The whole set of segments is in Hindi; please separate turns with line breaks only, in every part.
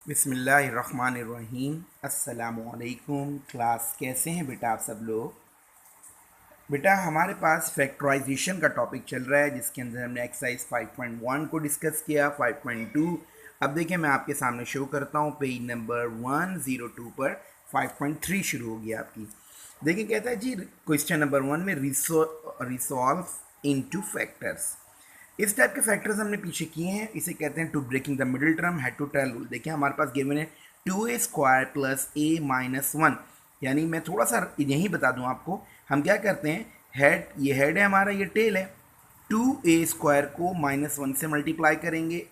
बिस्मिल्लाहिर्रहमानिर्रहीम। अस्सलामुअलैकुम। क्लास कैसे हैं बेटा आप सब लोग? बेटा हमारे पास फैक्टराइजेशन का टॉपिक चल रहा है जिसके अंदर हमने एक्सरसाइज 5.1 को डिस्कस किया। 5.2 अब देखिए मैं आपके सामने शो करता हूँ। पेज नंबर 102 पर 5.3 शुरू हो गया आपकी। देखिए कहता है जी क्वेश्चन नंबर 1 में रिसॉल्व इनटू फैक्टर्स। इस टाइप के फैक्टर्स हमने पीछे किए हैं। इसे कहते हैं to breaking the middle term head to tail rule. देखिए हमारे पास गिवन है 2a² प्लस a-1। यानी मैं थोड़ा सा यहीं बता दूं आपको, हम क्या करते हैं, हेड, ये हेड है हमारा, ये टेल है। 2a² को -1 से मल्टीप्लाई करेंगे,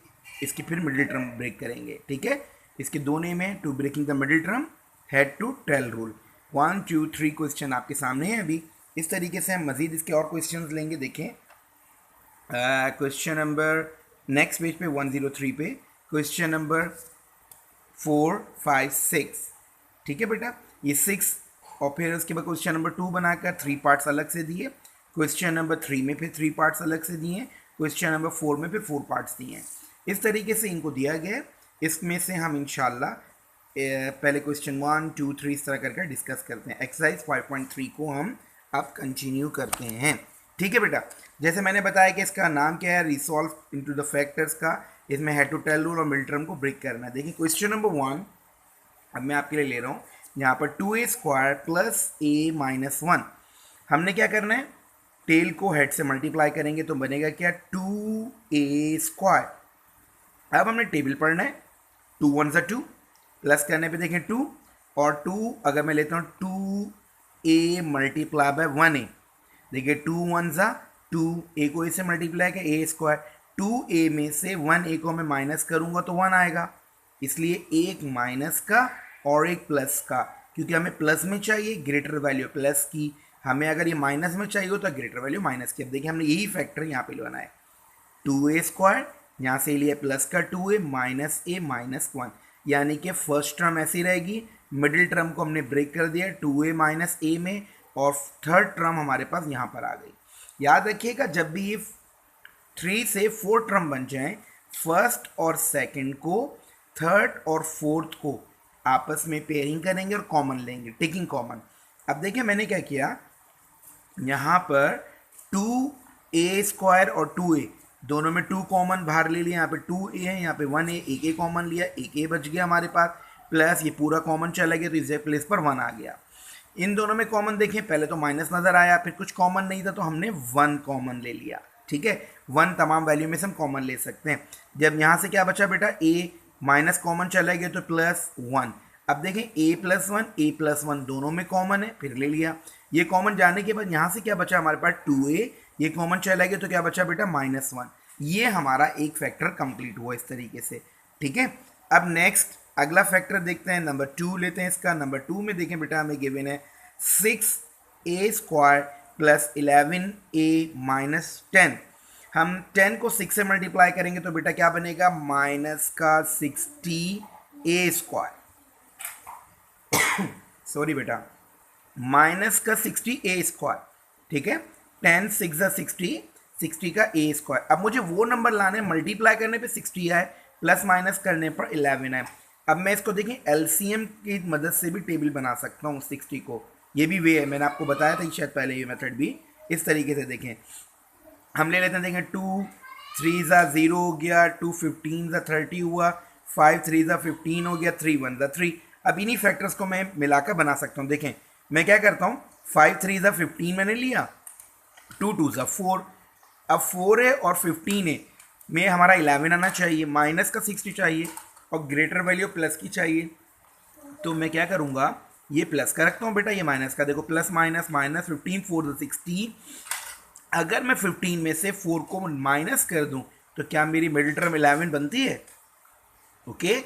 इसकी फिर मिडिल टर्म ब्रेक करेंगे। ठीक है, इसके दो नेम है, to breaking the middle term, head to tail rule. 1 2 3 question आपके सामने है अभी। इस तरीके से हम मजीद इसके और क्वेश्चन लेंगे। देखें क्वेश्चन नंबर नेक्स्ट पेज पे 103 पे क्वेश्चन नंबर 4 5 6। ठीक है बेटा, ये 6 और फिर उसके बाद क्वेश्चन नंबर 2 बनाकर 3 पार्ट्स अलग से दिए। क्वेश्चन नंबर 3 में फिर 3 पार्ट्स अलग से दिए। क्वेश्चन नंबर 4 में फिर 4 पार्ट्स दिए हैं। इस तरीके से इनको दिया गया है। इसमें से हम इंशाल्लाह पहले क्वेश्चन 1 2 3 इस तरह करके डिस्कस करते हैं। एक्सरसाइज 5.3 को हम अब कंटिन्यू करते हैं। ठीक है बेटा, जैसे मैंने बताया कि इसका नाम क्या है, रिसॉल्व इनटू द फैक्टर्स का। इसमें हेड टू टेल रूल और मिड टर्म को ब्रेक करना है। देखिए क्वेश्चन नंबर 1 अब मैं आपके लिए ले रहा हूँ। यहाँ पर 2a² प्लस a-1। हमने क्या करना है, टेल को हेड से मल्टीप्लाई करेंगे तो बनेगा क्या, 2a²। अब हमने टेबल पढ़ना है। 2 1 2, प्लस करने पे देखें 2, और 2 अगर मैं लेता हूँ 2a मल्टीप्लाई बाय 1a। देखिए 2 1 2, ए को ए से मल्टीप्लाई किया, a²। 2a में से 1a को मैं माइनस करूंगा तो 1 आएगा। इसलिए एक माइनस का और एक प्लस का, क्योंकि हमें प्लस में चाहिए ग्रेटर वैल्यू प्लस की, हमें अगर ये माइनस में चाहिए तो ग्रेटर वैल्यू माइनस की। अब देखिए हमने यही फैक्टर यहाँ पे लगाना है, 2a², यहाँ से लिया प्लस का 2a माइनस a माइनस 1, यानी कि फर्स्ट टर्म ऐसी रहेगी। मिडिल टर्म को हमने ब्रेक कर दिया 2a माइनस a में, और थर्ड टर्म हमारे पास यहाँ पर आ गई। याद रखिएगा जब भी ये 3 से 4 टर्म बन जाएं, फर्स्ट और सेकंड को, थर्ड और फोर्थ को आपस में पेयरिंग करेंगे और कॉमन लेंगे, टेकिंग कॉमन। अब देखिए मैंने क्या किया, यहाँ पर 2a² और 2a दोनों में 2 कॉमन बाहर ले लिया। यहाँ पे 2a है, यहाँ पे 1a, एक a कॉमन लिया, एक a बच गया हमारे पास, प्लस ये पूरा कॉमन चला गया तो इस प्लेस पर 1 आ गया। इन दोनों में कॉमन देखें, पहले तो माइनस नज़र आया, फिर कुछ कॉमन नहीं था तो हमने 1 कॉमन ले लिया। ठीक है, 1 तमाम वैल्यू में से हम कॉमन ले सकते हैं। जब यहाँ से क्या बचा बेटा, a माइनस कॉमन चला गया तो प्लस 1। अब देखें a+1 दोनों में कॉमन है, फिर ले लिया। ये कॉमन जाने के बाद यहाँ से क्या बचा हमारे पास 2a, ये कॉमन चला गया तो क्या बचा बेटा -1। ये हमारा एक फैक्टर कंप्लीट हुआ इस तरीके से। ठीक है, अब नेक्स्ट अगला फैक्टर देखते हैं, नंबर 2 लेते हैं इसका। नंबर 2 में देखें बेटा हमें गिवन है 6a² प्लस 11a माइनस 10। हम 10 को 6 से मल्टीप्लाई करेंगे तो बेटा क्या बनेगा, माइनस का 60a²। सॉरी बेटा, माइनस का 60a²। ठीक है, 10 6 60, 60 का a²। अब मुझे वो नंबर लाने, मल्टीप्लाई करने पे 60 आए, प्लस माइनस करने पर 11 आए। अब मैं इसको देखें एलसीएम की मदद से भी टेबल बना सकता हूँ 60 को, ये भी वे है, मैंने आपको बताया था शायद पहले ये मेथड भी। इस तरीके से देखें, हम ले लेते हैं, देखें 2 3 0 हो गया, 2 15 30 हुआ, 5 3 15 हो गया, 3 1 3। अब इन्हीं फैक्टर्स को मैं मिलाकर बना सकता हूँ। देखें मैं क्या करता हूँ, 5 3 15 मैंने लिया, 2 2 4। अब 4 है और 15 है, में हमारा 11 आना चाहिए, माइनस का 60 चाहिए और ग्रेटर वैल्यू प्लस की चाहिए। तो मैं क्या करूँगा, ये प्लस का रखता हूँ बेटा, ये माइनस का। देखो प्लस माइनस माइनस, 15 4 60। अगर मैं 15 में से 4 को माइनस कर दूं तो क्या मेरी मिडिल टर्म 11 बनती है? ओके,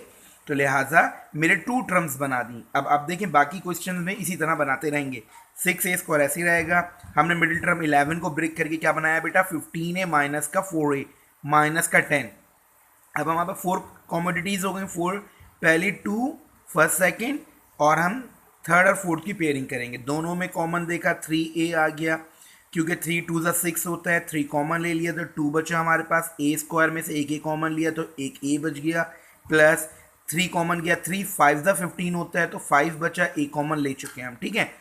तो लिहाजा मेरे 2 टर्म्स बना दी। अब देखें बाकी क्वेश्चन में इसी तरह बनाते रहेंगे। 6a² ऐसे ही रहेगा। हमने मिडिल टर्म 11 को ब्रेक करके क्या बनाया बेटा, 15a माइनस का 4a माइनस का 10। अब हमारे पास 4 कॉमोडिटीज़ हो गई, 4 पहली 2 फर्स्ट सेकेंड, और हम थर्ड और फोर्थ की पेयरिंग करेंगे। दोनों में कॉमन देखा, 3a आ गया, क्योंकि 3 2 6 होता है, 3 कॉमन ले लिया तो 2 बचा हमारे पास। a² में से एक a कॉमन लिया तो एक a बच गया, प्लस 3 कॉमन गया, 3 5 ज़ा 15 होता है, तो 5 बचा, ए कॉमन ले चुके हैं हम, ठीक है।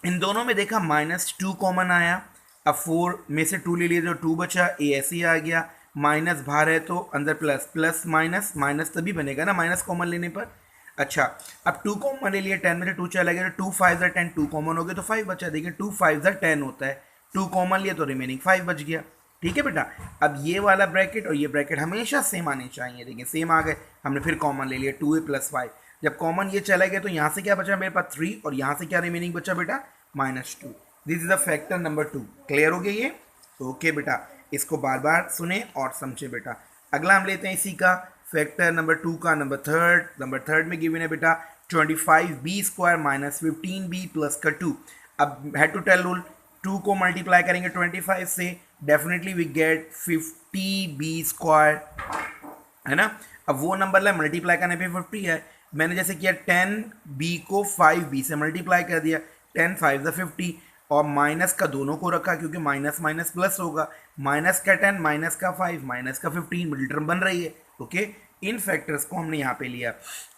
इन दोनों में देखा -2 कॉमन आया, अब 4 में से 2 ले लिया तो 2 बचा, ए ऐसे ही आ गया, माइनस बाहर है तो अंदर प्लस, प्लस माइनस, माइनस तभी बनेगा ना माइनस कॉमन लेने पर। अच्छा, अब 2 कॉमन ले लिया, 10 में से 2 चला गया तो 2 5 ज़ा 10, 2 कॉमन हो गया तो 5 बचा। देखिए 2 5 ज़ा 10 होता है, 2 कॉमन लिया तो रिमेनिंग 5 बच गया, ठीक है बेटा। अब ये वाला ब्रैकेट और ये ब्रैकेट हमेशा सेम आने चाहिए, देखिए सेम आ गए, हमने फिर कॉमन ले लिया 2a + 5। जब कॉमन ये चला गया तो यहाँ से क्या बचा मेरे पास 3, और यहाँ से क्या रिमेनिंग बचा बेटा -2। This is the factor number 2। Clear हो गया ये? ओके बेटा, इसको बार बार सुने और समझे बेटा। अगला हम लेते हैं इसी का फैक्टर नंबर 2 का नंबर थर्ड में गिवन है बेटा 25b² - 15b + 2। अब हेड टू टेल रूल, 2 को मल्टीप्लाई करेंगे 25 से, डेफिनेटली वी गेट 50b², है ना। अब वो नंबर ला मल्टीप्लाई करने पे 50 है, मैंने जैसे किया 10b को 5b से मल्टीप्लाई कर दिया, 10 5 ज़ा 50, और माइनस का दोनों को रखा क्योंकि माइनस माइनस प्लस होगा, माइनस का 10 माइनस का 5 माइनस का 15, मिडिल टर्म बन रही है। ओके, इन फैक्टर्स को हमने यहाँ पे लिया।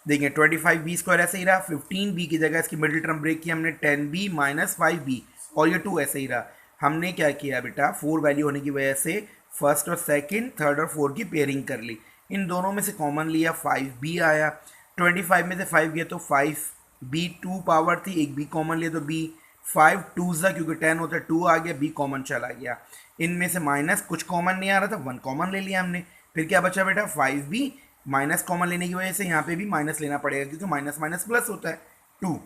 देखिए 25b² ऐसे ही रहा, 15b की जगह इसकी मिडिल टर्म ब्रेक किया हमने 10b - 5b, और ये 2 ऐसे ही रहा। हमने क्या किया बेटा, 4 वैल्यू होने की वजह से फर्स्ट और सेकंड, थर्ड और फोर्थ की पेयरिंग कर ली, इन दोनों में से कॉमन लिया, 5b आया, 25 में से 5 गया तो 5b, 2 पावर थी, एक b कॉमन लिया तो b, 5 2 ज़ा क्योंकि 10 होता है 2 आ गया, b कॉमन चला गया, इनमें से माइनस कुछ कॉमन नहीं आ रहा था, 1 कॉमन ले लिया हमने, फिर क्या बचा बेटा 5b, माइनस कॉमन लेने की वजह से यहाँ पे भी माइनस लेना पड़ेगा क्योंकि माइनस माइनस प्लस होता है 2।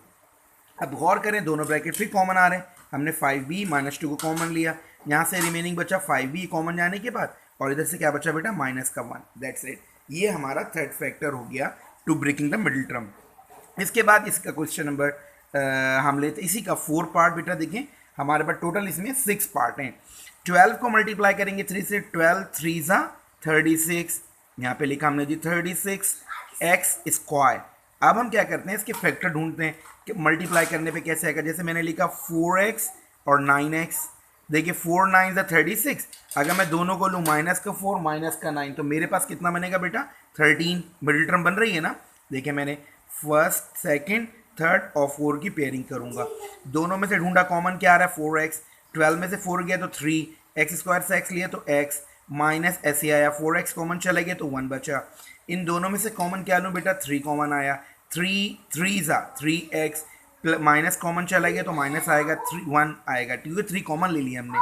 अब गौर करें दोनों ब्रैकेट फिर कॉमन आ रहे हैं, हमने 5b -2 को कॉमन लिया, यहाँ से रिमेनिंग बचा 5b कॉमन जाने के बाद, और इधर से क्या बचा बेटा -1। दैट्स इट, ये हमारा थर्ड फैक्टर हो गया to breaking the middle term. इसके बाद इसका क्वेश्चन नंबर हम लेते इसी का 4 पार्ट बेटा। देखें हमारे पास टोटल इसमें 6 पार्ट हैं। 12 को मल्टीप्लाई करेंगे 3 से, 12 3 ज़ा 36, यहाँ पे लिखा हमने जी 36x²। अब हम क्या करते हैं, इसके फैक्टर ढूंढते हैं कि मल्टीप्लाई करने पे कैसे आएगा। जैसे मैंने लिखा 4x और 9x, देखिए 4 9 ज़ा 36, अगर मैं दोनों को लूँ माइनस का 4 माइनस का 9 तो मेरे पास कितना बनेगा बेटा 13, मिडिल टर्म बन रही है ना। देखिए मैंने फर्स्ट सेकंड थर्ड और 4 की पेयरिंग करूँगा, दोनों में से ढूंढा कॉमन क्या आ रहा है 4x, 12 में से 4 गया तो 3, x² से x लिया तो x, माइनस ऐसे आया, 4x कॉमन चला गया तो 1 बचा। इन दोनों में से कॉमन क्या लूँ बेटा 3 कॉमन आया, 3 3 ज़ा 3x, माइनस कॉमन चला गया तो माइनस आएगा 1 आएगा, क्योंकि 3 कॉमन ले लिया हमने।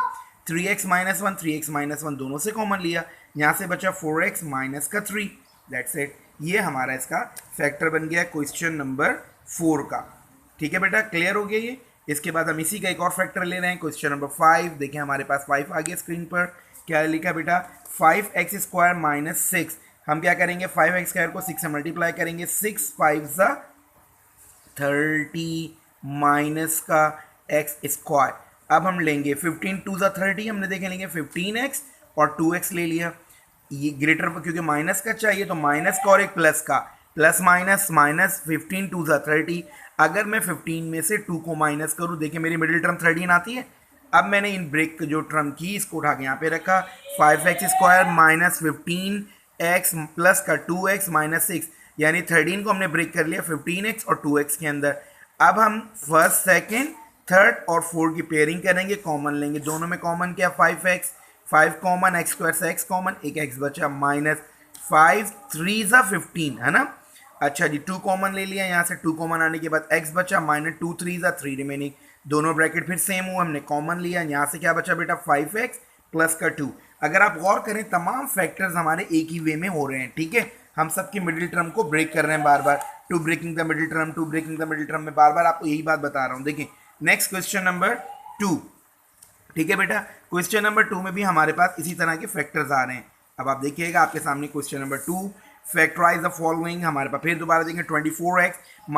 3x - 1 3x - 1 दोनों से कॉमन लिया, यहाँ से बचा 4x माइनस का 3। दैट्स इट, ये हमारा इसका फैक्टर बन गया क्वेश्चन नंबर 4 का। ठीक है बेटा, क्लियर हो गया ये। इसके बाद हम इसी का एक और फैक्टर ले रहे हैं, क्वेश्चन नंबर 5। देखें हमारे पास 5 आ गया स्क्रीन पर, क्या लिखा बेटा 5x² - 6। हम क्या करेंगे 5x² को 6 से मल्टीप्लाई करेंगे, 6 5 ज़ा 30 माइनस का x²। अब हम लेंगे 15 2 ज़ा 30, हमने देखे लेंगे 15x और 2x ले लिया, ये ग्रेटर क्योंकि माइनस का चाहिए तो माइनस का और एक प्लस का, प्लस माइनस माइनस, 15 2 ज़ा 30। अगर मैं 15 में से 2 को माइनस करूँ, देखिए मेरी मिडिल टर्म 13 आती है। अब मैंने इन ब्रेक जो टर्म की इसको उठा के यहाँ पे रखा, 5x² - 15x प्लस का 2x - 6, यानी 13 को हमने ब्रेक कर लिया 15x और 2x के अंदर। अब हम फर्स्ट सेकंड थर्ड और 4 की पेयरिंग करेंगे, कॉमन लेंगे, दोनों में कॉमन क्या 5x, 5 कॉमन, x² से x कॉमन, एक x बचा, माइनस 5 3 ज़ा 15, है ना। अच्छा जी 2 कॉमन ले लिया, यहाँ से 2 कॉमन आने के बाद x बचा, माइनस 2 3 ज़ा 3 रिमेनिंग, दोनों ब्रैकेट फिर सेम हुआ, हमने कॉमन लिया, यहाँ से क्या बचा बेटा 5x प्लस का 2। अगर आप गौर करें तमाम फैक्टर्स हमारे एक ही वे में हो रहे हैं, ठीक है। हम सबकी मिडिल टर्म को ब्रेक कर रहे हैं बार बार, to breaking the middle term, to breaking the middle term में बार बार आपको यही बात बता रहा हूँ। देखिए नेक्स्ट क्वेश्चन नंबर 2, ठीक है बेटा। क्वेश्चन नंबर 2 में भी हमारे पास इसी तरह के फैक्टर्स आ रहे हैं। अब आप देखिएगा आपके सामने question number 2, factorise the following. हमारे पास फिर दोबारा देखेंगे 24x -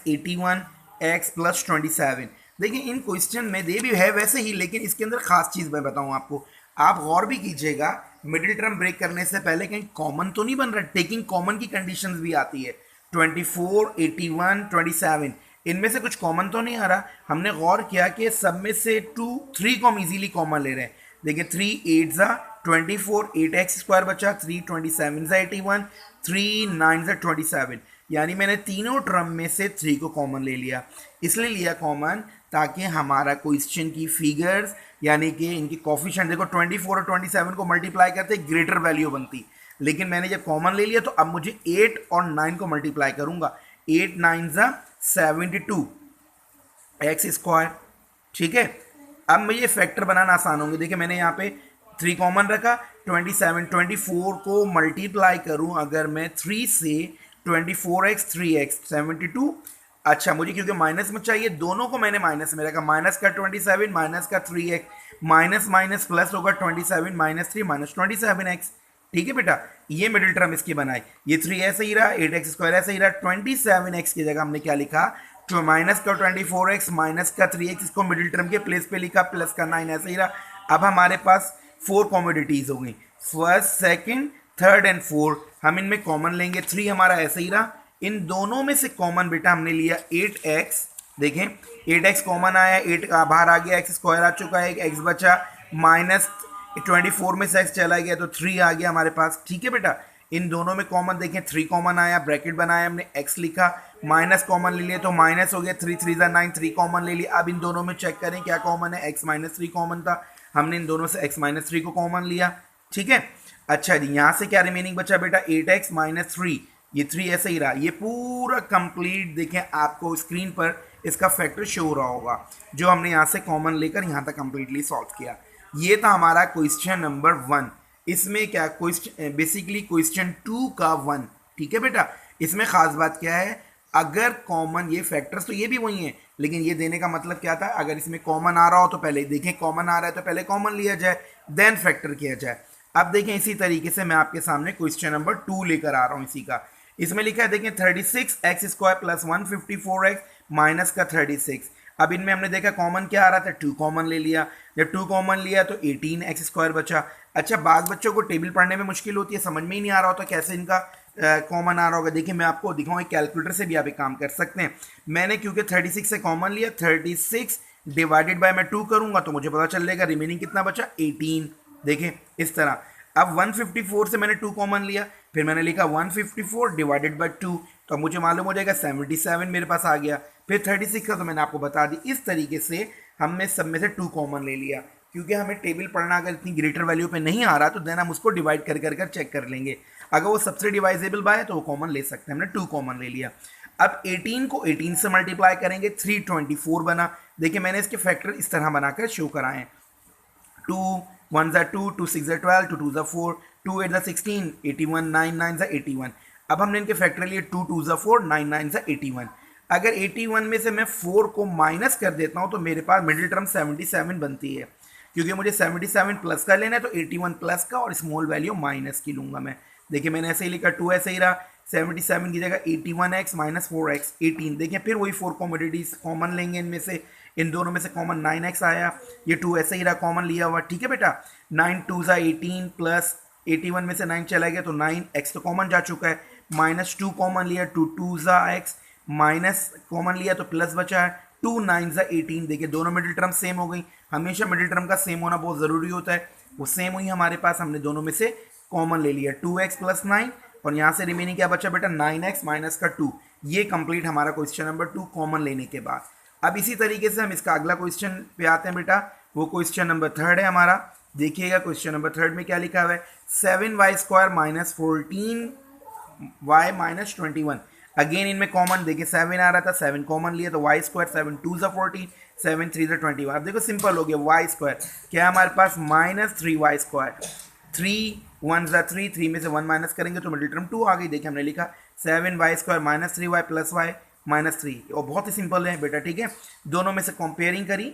81x + 27। देखिए इन क्वेश्चन में दे भी है वैसे ही, लेकिन इसके अंदर खास चीज़ मैं बताऊँ आपको, आप गौर भी कीजिएगा, मिडिल टर्म ब्रेक करने से पहले कहीं कॉमन तो नहीं बन रहा, टेकिंग कॉमन की कंडीशंस भी आती है। 24 81 27 इनमें से कुछ कॉमन तो नहीं आ रहा। हमने गौर किया कि सब में से 2 3 को हम इजीली कॉमन ले रहे हैं। देखिए 3 8 ज़ा 24, 8x² बचा, 3 27 ज़ा 81, 3 9 से 27, यानी मैंने तीनों टर्म में से 3 को कॉमन ले लिया। इसलिए लिया कॉमन ताकि हमारा क्वेश्चन की फिगर्स यानी कि इनकी कोफिशिएंट, देखो 24 और 27 को मल्टीप्लाई करते ग्रेटर वैल्यू बनती, लेकिन मैंने जब कॉमन ले लिया तो अब मुझे 8 और 9 को मल्टीप्लाई करूंगा। 8 9 ज़ा 72 एक्स स्क्वायर, ठीक है। अब मुझे फैक्टर बनाना आसान होंगे। देखिए मैंने यहाँ पे 3 कॉमन रखा, 27 24 को मल्टीप्लाई करूँ अगर मैं 3 से, 24x 3x 72। अच्छा मुझे क्योंकि माइनस में चाहिए, दोनों को मैंने माइनस में रखा, माइनस का 27 माइनस का 3x, माइनस माइनस प्लस होगा 27 माइनस 3 माइनस 27x, ठीक है बेटा। ये मिडिल टर्म इसकी बनाई, ये 3 ऐसे ही रहा, 8x स्क्वायर ऐसे ही रहा, 27x की जगह हमने क्या लिखा, तो माइनस का 24x माइनस का 3x, इसको मिडिल टर्म के प्लेस पे लिखा, प्लस का 9 ऐसे ही रहा। अब हमारे पास 4 कॉमोडिटीज हो गई, first second third and fourth, हम इनमें कॉमन लेंगे। 3 हमारा ऐसे ही रहा, इन दोनों में से कॉमन बेटा हमने लिया 8x, देखें 8x कॉमन आया, 8 का बाहर आ गया, एक्स स्क्वायर आ चुका है, x बचा, माइनस 24 में से x चला गया तो 3 आ गया हमारे पास, ठीक है बेटा। इन दोनों में कॉमन देखें, 3 कॉमन आया, ब्रैकेट बनाया हमने, x लिखा, माइनस कॉमन ले लिया तो माइनस हो गया, 3 3 ज़ा 9, 3 कॉमन ले लिया। अब इन दोनों में चेक करें क्या कॉमन है, x माइनस 3 कॉमन था, हमने इन दोनों से x माइनस 3 को कॉमन लिया, ठीक है। अच्छा जी, यहाँ से क्या रिमेनिंग बचा बेटा, 8x माइनस 3, ये 3 ऐसे ही रहा। ये पूरा कंप्लीट देखें, आपको स्क्रीन पर इसका फैक्टर शो हो रहा होगा, जो हमने यहाँ से कॉमन लेकर यहाँ तक कंप्लीटली सॉल्व किया। ये था हमारा क्वेश्चन नंबर 1। इसमें क्या क्वेश्चन, बेसिकली क्वेश्चन 2 का 1, ठीक है बेटा। इसमें खास बात क्या है, अगर कॉमन, ये फैक्टर्स तो ये भी वही हैं, लेकिन ये देने का मतलब क्या था, अगर इसमें कॉमन आ रहा हो तो पहले देखें, कॉमन आ रहा है तो पहले कॉमन लिया जाए, देन फैक्टर किया जाए। अब देखें इसी तरीके से मैं आपके सामने क्वेश्चन नंबर 2 लेकर आ रहा हूँ इसी का। इसमें लिखा है देखें 36x square plus 154x minus का 36। अब इनमें हमने देखा कॉमन क्या आ रहा था, 2 कॉमन ले लिया, जब 2 कॉमन लिया तो 18x स्क्वायर बचा। अच्छा बाज़ बच्चों को टेबल पढ़ने में मुश्किल होती है, समझ में ही नहीं आ रहा होता कैसे इनका कॉमन आ रहा होगा। देखिए मैं आपको दिखाऊँ, एक कैलकुलेटर से भी आप एक काम कर सकते हैं। मैंने क्योंकि 36 से कॉमन लिया, 36 डिवाइडेड बाय मैं 2 करूँगा तो मुझे पता चल जाएगा रिमेनिंग कितना बचा, 18। देखें इस तरह। अब 154 से मैंने 2 कॉमन लिया, फिर मैंने लिखा 154 डिवाइडेड बाय 2, तो मुझे मालूम हो जाएगा 77 मेरे पास आ गया। फिर 36 का तो मैंने आपको बता दी। इस तरीके से हमने सब में से 2 कॉमन ले लिया, क्योंकि हमें टेबल पढ़ना अगर इतनी ग्रेटर वैल्यू पे नहीं आ रहा तो देन हम उसको डिवाइड कर चेक कर लेंगे, अगर वो सबसे डिवाइजेबल बाय है तो वो कॉमन ले सकते हैं। हमने 2 कॉमन ले लिया। अब 18 को 18 से मल्टीप्लाई करेंगे, 324 बना। देखिए मैंने इसके फैक्टर इस तरह बनाकर शो कराएं, 2 1 ज़ा 2, 2 6 ज़ा 12, 2 2 ज़ा 4, 2 8 ज़ा 16, 81 9 9 ज़ा 81। अब हमने इनके फैक्टर लिए 2 2 ज़ा 4, 9 9 ज़ा 81। अगर 81 में से मैं 4 को माइनस कर देता हूँ तो मेरे पास मिडिल टर्म 77 बनती है, क्योंकि मुझे 77 प्लस का लेना है तो 81 प्लस का और स्मॉल वैल्यू माइनस की लूँगा मैं। देखिए मैंने ऐसे ही लिखा, 2 ऐसे ही रहा, 77 की जगह 81x माइनस 4x 18। देखिए फिर वही 4 कॉमोडिटीज कॉमन लेंगे, इनमें से इन दोनों में से कॉमन 9x आया, ये 2 ऐसे ही रहा कॉमन लिया हुआ, ठीक है बेटा। 9 2 ज़ा 18 प्लस 81 में से 9 चला गया तो 9x तो कॉमन जा चुका है, माइनस 2 कॉमन लिया, 2 2 ज़ा x माइनस कॉमन लिया तो प्लस बचा है, 2 9 ज़ा 18। देखिए दोनों मिडिल टर्म सेम हो गई, हमेशा मिडिल टर्म का सेम होना बहुत ज़रूरी होता है, वो सेम हुई हमारे पास। हमने दोनों में से कॉमन ले लिया, 2x प्लस 9, और यहाँ से रिमेनिंग क्या बचा बेटा, 9x माइनस का 2। ये कंप्लीट हमारा क्वेश्चन नंबर 2 कॉमन लेने के बाद। अब इसी तरीके से हम इसका अगला क्वेश्चन पे आते हैं बेटा, वो क्वेश्चन नंबर 3 है हमारा। देखिएगा क्वेश्चन नंबर 3 में क्या लिखा हुआ है, 7y square minus 14y minus 21। Again इनमें कॉमन देखिए 7 आ रहा था, 7 कॉमन लिया तो y स्क्वायर, 7 2 ज़ा 14, 7 3 ज़ा 21। अब देखो सिंपल हो गया, y स्क्वायर क्या है हमारे पास, माइनस 3y स्क्वायर, 3 1 ज़ा 3, 3 में से 1 माइनस करेंगे तो मिडिल टर्म 2 आ गई। देखिए हमने लिखा 7y square minus 3y plus y minus 3, और बहुत ही सिंपल है बेटा, ठीक है। दोनों में से कंपेयरिंग करी,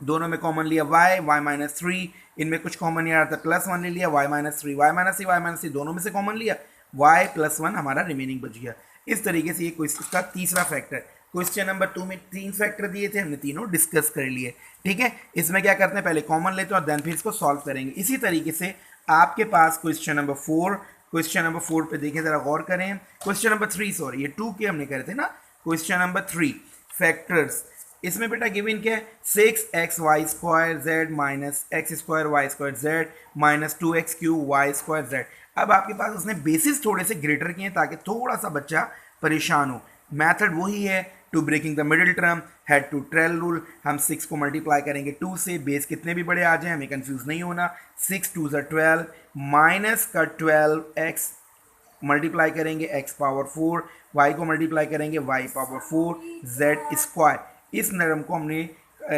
दोनों में कॉमन लिया y माइनस 3, इनमें कुछ कॉमन नहीं आ रहा था, प्लस 1 ले लिया, y minus 3 y minus 3 y minus 3, दोनों में से कॉमन लिया, y प्लस 1 हमारा रिमेनिंग बच गया। इस तरीके से ये क्वेश्चन का तीसरा फैक्टर। क्वेश्चन नंबर 2 में 3 फैक्टर दिए थे, हमने तीनों डिस्कस कर लिए, ठीक है। इसमें क्या करते हैं, पहले कॉमन लेते हैं और देन फिर इसको सॉल्व करेंगे। इसी तरीके से आपके पास क्वेश्चन नंबर 4, क्वेश्चन नंबर 4 पे देखें, जरा गौर करें। क्वेश्चन नंबर 3 सॉरी, ये 2 के हमने करे थे ना। क्वेश्चन नंबर 3 फैक्टर्स, इसमें बेटा गिवन क्या है, 6xy square z minus x square y square z minus 2x Q y square z। अब आपके पास उसने बेसिस थोड़े से ग्रेटर किए ताकि थोड़ा सा बच्चा परेशान हो। मेथड वही है, to breaking the middle term head to trail rule. हम 6 को मल्टीप्लाई करेंगे 2 से, बेस कितने भी बड़े आ जाए हमें कंफ्यूज नहीं होना। 6 2 12 माइनस का 12x मल्टीप्लाई करेंगे x पावर 4, y को मल्टीप्लाई करेंगे y पावर 4 z स्क्वायर। इस नरम को हमने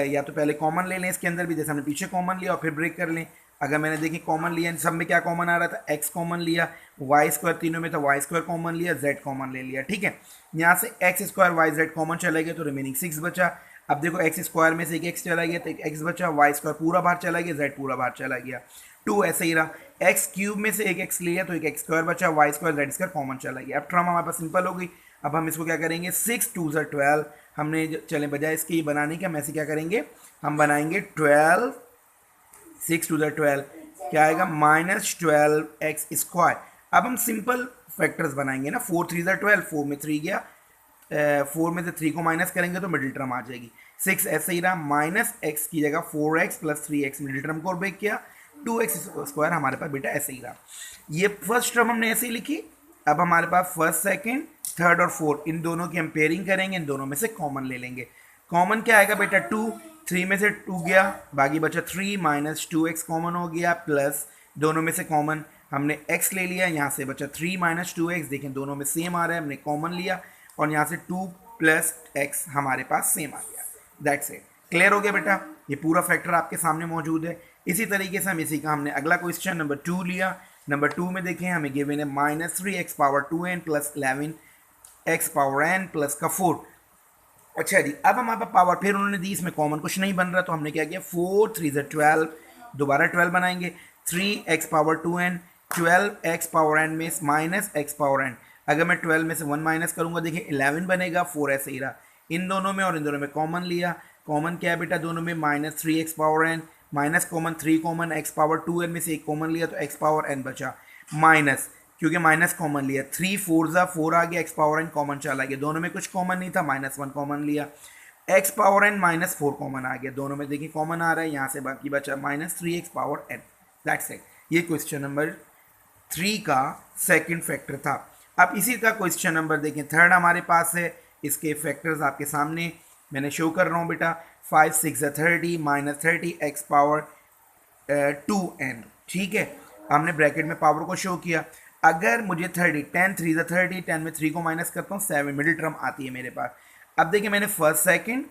या तो पहले कॉमन ले लें इसके अंदर भी, जैसे हमने पीछे कॉमन लिया और फिर ब्रेक कर लें। अगर मैंने देखी कॉमन लिया, सब में क्या कॉमन आ रहा था, x कॉमन लिया, y स्क्वायर तीनों में था y स्क्वायर कॉमन लिया, z कॉमन ले लिया, ठीक है। यहाँ से x square y z common चला गया तो रिमेनिंग 6 बचा। अब देखो x स्क्वायर में से एक x चला गया तो एक x बचा, y स्क्वायर पूरा बाहर चला गया, z पूरा बाहर चला गया, 2 ऐसे ही रहा। x क्यूब में से एक x लिया तो एक x स्क्वायर बचा, y square z square common चला गया। अब टर्म हमारे पास सिंपल हो गई। अब हम इसको क्या करेंगे, 6 2 12, हमने चले बजाय इसके बनाने के हम ऐसे क्या करेंगे, हम बनाएंगे 12, 6 2 12 क्या आएगा -12x स्क्वायर। अब हम सिंपल फैक्टर्स बनाएंगे ना, 4 3 12, 4 में 3 गया, 4 में से 3 को माइनस करेंगे तो मिडिल टर्म आ जाएगी। 6 ऐसे ही रहा, माइनस एक्स की जगह 4x plus 3x middle term को ब्रेक किया, 2x स्क्वायर हमारे पास बेटा ऐसे ही रहा। ये फर्स्ट टर्म हमने ऐसे ही लिखी। अब हमारे पास फर्स्ट सेकंड थर्ड और फोर्थ इन दोनों की हम पेयरिंग करेंगे, इन दोनों में से कॉमन ले लेंगे। कॉमन क्या आएगा बेटा 2, 3 में से 2 गया, बाकी बचा 3 माइनस 2x कॉमन हो गया, प्लस दोनों में से कॉमन हमने x ले लिया, यहाँ से बचा 3 माइनस 2x, देखें दोनों में सेम आ रहा है, हमने कॉमन लिया और यहाँ से 2 प्लस x हमारे पास सेम आ गया। दैट्स इट, क्लियर हो गया बेटा, ये पूरा फैक्टर आपके सामने मौजूद है। इसी तरीके से हम इसी का हमने अगला क्वेश्चन नंबर 2 लिया। नंबर 2 में देखें हमें गिवन है -3x power 2n plus 11x power n plus का 4। अच्छा जी, अब हमारे पास पावर फिर उन्होंने दी, इसमें कॉमन कुछ नहीं बन रहा तो हमने क्या किया, 4 3 12, दोबारा 12 बनाएंगे, 3x power 2n, 12x power n में माइनस x पावर n। अगर मैं 12 में से 1 माइनस करूंगा देखिए 11 बनेगा, 4 ऐसे ही रहा। इन दोनों में और इन दोनों में कॉमन लिया, कॉमन क्या है बेटा दोनों में -3x power n, minus common 3 common, x power 2n में से एक कॉमन लिया तो x पावर n बचा, माइनस क्योंकि माइनस कॉमन लिया, 3 4 ज़ा 4 आ गया, x पावर n कॉमन चला गया, दोनों में कुछ कॉमन नहीं था, -1 कॉमन लिया, x पावर n -4 कॉमन आ गया, दोनों में देखिए कॉमन आ रहा है, यहाँ से बाकी बचा -3x power n। That's it, ये क्वेश्चन नंबर 3 का सेकंड फैक्टर था। अब इसी का क्वेश्चन नंबर देखें थर्ड हमारे पास है, इसके फैक्टर्स आपके सामने मैंने शो कर रहा हूँ बेटा, 5 6 30 -30x पावर 2n, ठीक है। हमने ब्रैकेट में पावर को शो किया। अगर मुझे 30 10 3 30, 10 में 3 को माइनस करता हूँ 7 मिडिल टर्म आती है मेरे पास। अब देखिए मैंने फर्स्ट सेकंड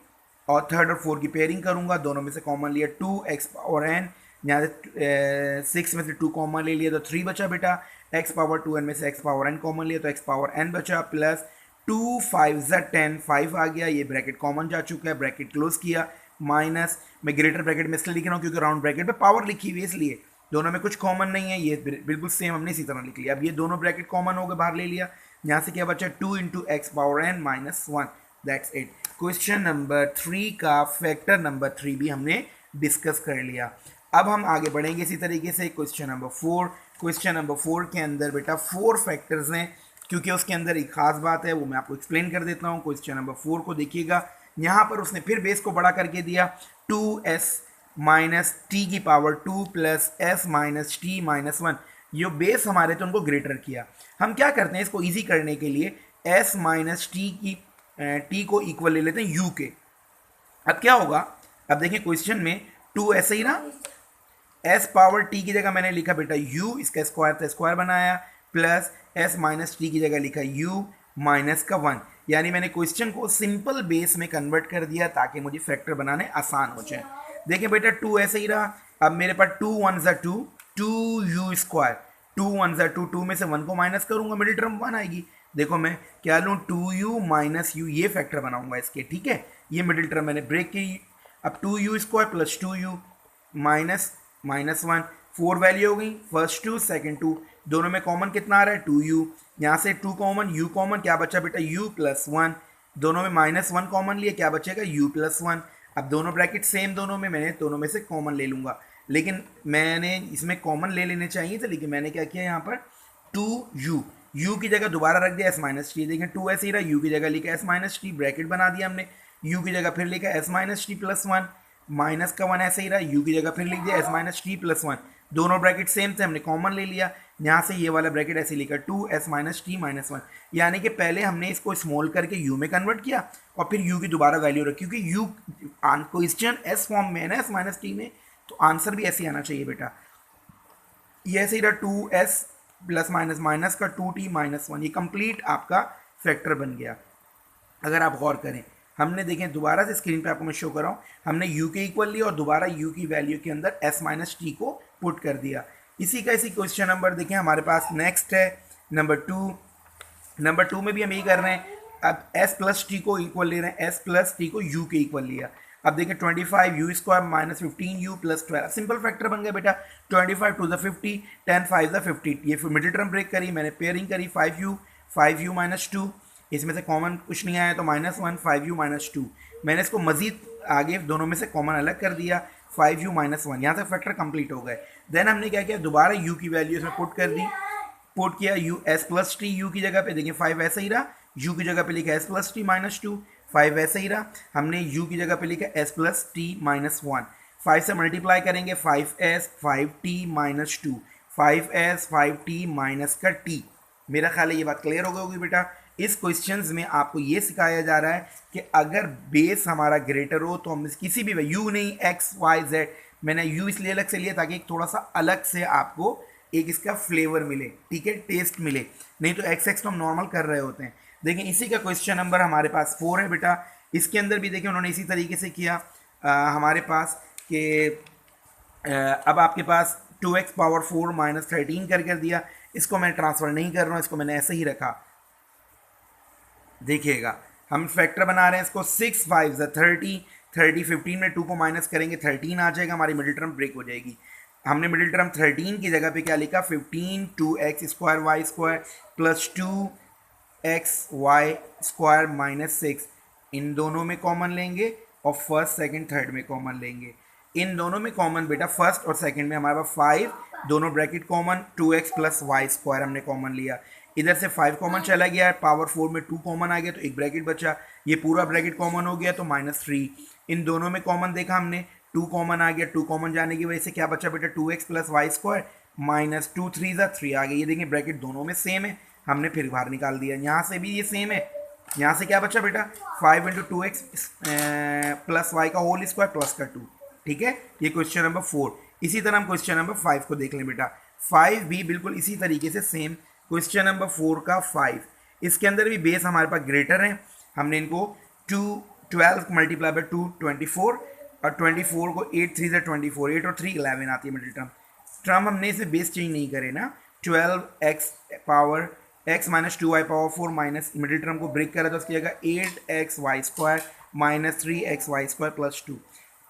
और थर्ड और फोर्थ की पेयरिंग करूँगा, दोनों में से कॉमन लिया 2x पावर n, यहाँ से 6 में से 2 कॉमन ले लिया तो 3 बचा बेटा, x पावर 2n में से x पावर n कॉमन लिया तो x पावर n बचा, प्लस 2 5 10, 5 आ गया, ये ब्रैकेट कॉमन जा चुका है, ब्रैकेट क्लोज किया, माइनस मैं ग्रेटर ब्रैकेट में इसलिए लिख रहा हूँ क्योंकि राउंड ब्रैकेट पे पावर लिखी हुई है, इसलिए दोनों में कुछ कॉमन नहीं है, ये बिल्कुल सेम हमने इसी तरह लिख लिया। अब ये दोनों ब्रैकेट कॉमन हो गए, बाहर ले लिया, यहाँ से क्या बचा 2 into x power n minus 1। That's it, question number 3 का फैक्टर नंबर 3 भी हमने डिस्कस कर लिया। अब हम आगे बढ़ेंगे इसी तरीके से क्वेश्चन नंबर 4। क्वेश्चन नंबर 4 के अंदर बेटा 4 फैक्टर्स हैं, क्योंकि उसके अंदर एक खास बात है वो मैं आपको एक्सप्लेन कर देता हूँ। क्वेश्चन नंबर 4 को देखिएगा, यहाँ पर उसने फिर बेस को बड़ा करके दिया, 2s माइनस टी की power 2 plus s minus T minus 1, ये बेस हमारे तो उनको ग्रेटर किया। हम क्या करते हैं इसको इजी करने के लिए s माइनस टी की t को इक्वल ले लेते हैं u के। अब क्या होगा, अब देखिए क्वेश्चन में 2 ऐसे ही ना, s पावर t की जगह मैंने लिखा बेटा u, इसका स्क्वायर था स्क्वायर बनाया, प्लस s माइनस टी की जगह लिखा u माइनस का 1, यानी मैंने क्वेश्चन को सिंपल बेस में कन्वर्ट कर दिया ताकि मुझे फैक्टर बनाने आसान हो जाए। देखिए बेटा 2 ऐसे ही रहा, अब मेरे पास 2 1 ज़ा 2, 2u स्क्वायर, 2 1 ज़ा 2, 2 में से 1 को माइनस करूंगा मिडिल टर्म 1 आएगी। देखो मैं क्या लूँ 2u माइनस u, ये फैक्टर बनाऊंगा इसके, ठीक है, ये मिडिल टर्म मैंने ब्रेक की। अब 2u square plus 2u minus minus 1, 4 value हो गई, फर्स्ट 2 सेकेंड 2, दोनों में कॉमन कितना आ रहा है 2u, यहाँ से 2 कॉमन, u कॉमन, क्या बचा बेटा u प्लस 1, दोनों में -1 कॉमन लिया, क्या बचेगा u प्लस 1। अब दोनों ब्रैकेट सेम दोनों में, मैंने दोनों में से कॉमन ले लूँगा, लेकिन मैंने इसमें कॉमन ले लेने चाहिए थे, लेकिन मैंने क्या किया यहाँ पर 2u, u की जगह दोबारा रख दिया s माइनस टी, देखें 2 ऐसे ही रहा, u की जगह लिखा s माइनस टी, ब्रैकेट बना दिया हमने, u की जगह फिर लिखा s minus T plus 1, minus का 1 ऐसे ही रहा, u की जगह फिर लिख दिया s माइनस टी प्लस 1, दोनों ब्रैकेट सेम थे, हमने कॉमन ले लिया, यहाँ से ये वाला ब्रैकेट ऐसे लिखा 2s माइनस टी माइनस 1, यानी कि पहले हमने इसको स्मॉल करके u में कन्वर्ट किया और फिर u की दोबारा वैल्यू रखी, क्योंकि u क्वेश्चन s फॉर्म में है ना, s माइनस टी में, तो आंसर भी ऐसे ही आना चाहिए बेटा। ये ऐसे ही रहा 2s प्लस माइनस माइनस का 2t माइनस 1, ये कंप्लीट आपका फैक्टर बन गया। अगर आप गौर करें, हमने देखें दोबारा से स्क्रीन पे आपको मैं शो कर रहा हूँ, हमने u के इक्वल लिया और दोबारा u की वैल्यू के अंदर s माइनस टी को पुट कर दिया। इसी क्वेश्चन नंबर देखें हमारे पास नेक्स्ट है नंबर 2 में भी हम यही कर रहे हैं। अब s प्लस टी को इक्वल ले रहे हैं, s प्लस टी को u के इक्वल लिया। अब देखें 25 you square minus 15 u plus 12, simple factor बन गया बेटा। 25 टू द 50, 10 5 द 50, ये फिर मिडिल टर्म ब्रेक करी, मैंने पेयरिंग करी 5u माइनस 2, इसमें से कॉमन कुछ नहीं आया तो -1, 5u माइनस 2, मैंने इसको मजीद आगे दोनों में से कॉमन अलग कर दिया 5u माइनस 1, यहाँ से फैक्टर कंप्लीट हो गए। देन हमने क्या किया, दोबारा u की वैल्यू इसमें पुट कर दी, पुट किया u s plus T u की जगह पे, देखिए 5 ऐसा ही रहा, u की जगह पे लिखा s प्लस टी माइनस 2, 5 ऐसा ही रहा, हमने u की जगह पे लिखा s प्लस टी माइनस 1, 5 से मल्टीप्लाई करेंगे 5s 5t minus 2, 5s 5t minus का t। मेरा ख्याल है ये बात क्लियर हो गई होगी बेटा। इस क्वेश्चंस में आपको ये सिखाया जा रहा है कि अगर बेस हमारा ग्रेटर हो तो हम किसी भी u नहीं x y z, मैंने u इसलिए अलग से लिया ताकि एक थोड़ा सा अलग से आपको एक इसका फ्लेवर मिले, ठीक है, टेस्ट मिले, नहीं तो x तो हम नॉर्मल कर रहे होते हैं। देखिए इसी का क्वेश्चन नंबर हमारे पास 4 है बेटा। इसके अंदर भी देखिए उन्होंने इसी तरीके से किया हमारे पास कि अब आपके पास 2x पावर 4 माइनस 13 कर दिया। इसको मैं ट्रांसफ़र नहीं कर रहा हूँ, इसको मैंने ऐसे ही रखा। देखिएगा हम फैक्टर बना रहे हैं इसको, 6 5 30, 30 15 में 2 को माइनस करेंगे 13 आ जाएगा, हमारी मिडिल टर्म ब्रेक हो जाएगी। हमने मिडिल टर्म 13 की जगह पे क्या लिखा, 15 2x square Y square plus 2x Y square minus 6, इन दोनों में कॉमन लेंगे और फर्स्ट सेकंड थर्ड में कॉमन लेंगे। इन दोनों में कॉमन बेटा फर्स्ट और सेकंड में हमारे पास 5, दोनों bracket common, 2x plus Y square हमने कॉमन लिया, इधर से 5 कॉमन चला गया, पावर 4 में 2 कॉमन आ गया तो एक ब्रैकेट बचा, ये पूरा ब्रैकेट कॉमन हो गया तो -3। इन दोनों में कॉमन देखा हमने, 2 कॉमन आ गया, 2 कॉमन जाने की वजह से क्या बचा बेटा, 2x plus Y square minus 2 3 3 आ गया। ये देखिए ब्रैकेट दोनों में सेम है, हमने फिर बाहर निकाल दिया। यहाँ से भी ये सेम है, यहाँ से क्या बचा बेटा, 5 × 2x प्लस वाई का होल स्क्वायर प्लस का 2, ठीक है। ये क्वेश्चन नंबर 4। इसी तरह हम क्वेश्चन नंबर 5 को देख लें बेटा। 5 भी बिल्कुल इसी तरीके से सेम, क्वेश्चन नंबर 4 का 5, इसके अंदर भी बेस हमारे पास ग्रेटर है, हमने इनको 12 मल्टीप्लाई बाय 2 24 और 24 को 8 3 से 24, 8 और 3 11 आती है मिडिल टर्म हमने इसे बेस चेंज नहीं करे ना, 12x power x minus 2y power 4 minus middle term को ब्रेक करा तो उसकी जगह 8xy square minus 3xy square plus 2।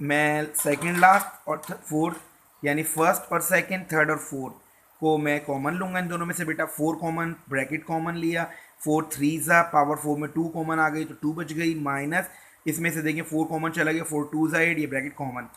मैं सेकेंड लास्ट और फोर्थ यानी फर्स्ट और सेकेंड थर्ड और फोर्थ को मैं कॉमन लूँगा इन दोनों में से बेटा। 4 कॉमन, ब्रैकेट कॉमन लिया, 4 3 पावर 4 में 2 कॉमन आ गई तो 2 बच गई, माइनस इसमें से देखिए 4 कॉमन चला गया, 4 2 8, ये ब्रैकेट कॉमन,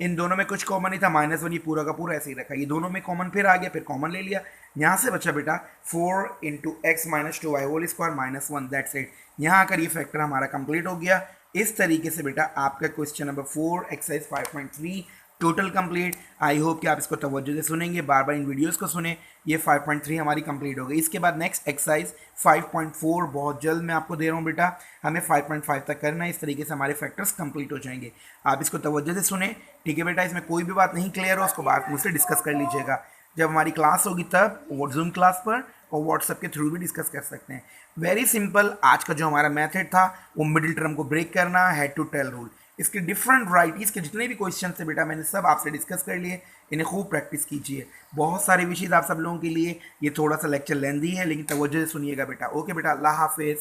इन दोनों में कुछ कॉमन नहीं था, -1, ये पूरा का पूरा ऐसे ही रखा, ये दोनों में कॉमन फिर आ गया, फिर कॉमन ले लिया, यहाँ से बचा बेटा 4 × x minus 2y whole square minus 1, that's it. यहाँ आकर ये फैक्टर हमारा कंप्लीट हो गया। इस तरीके से बेटा आपका question number 4 exercise 5.3 total complete. I hope कि आप इसको तवज्जो से सुनेंगे, बार बार इन वीडियोस को सुने। ये 5.3 हमारी कंप्लीट हो गई। इसके बाद नेक्स्ट एक्सरसाइज 5.4 बहुत जल्द मैं आपको दे रहा हूँ बेटा, हमें 5.5 तक करना है, इस तरीके से हमारे फैक्टर्स कंप्लीट हो जाएंगे। आप इसको तवज्जो से सुने, ठीक है बेटा। इसमें कोई भी बात नहीं क्लियर हो उसको बात मुझसे डिस्कस कर लीजिएगा, जब हमारी क्लास होगी तब जूम क्लास पर और व्हाट्सएप के थ्रू भी डिस्कस कर सकते हैं। वेरी सिंपल, आज का जो हमारा मेथड था वो मिडिल टर्म को ब्रेक करना, हेड टू टेल रूल। इसके डिफरेंट वराइटीज़ के जितने भी क्वेश्चन थे बेटा मैंने सब आपसे डिस्कस कर लिए, इन्हें खूब प्रैक्टिस कीजिए। बहुत सारे विषय आप सब लोगों के लिए, ये थोड़ा सा लेक्चर लेंदी है लेकिन तवज्जो से सुनिएगा बेटा। ओके बेटा, अल्लाह हाफिज़।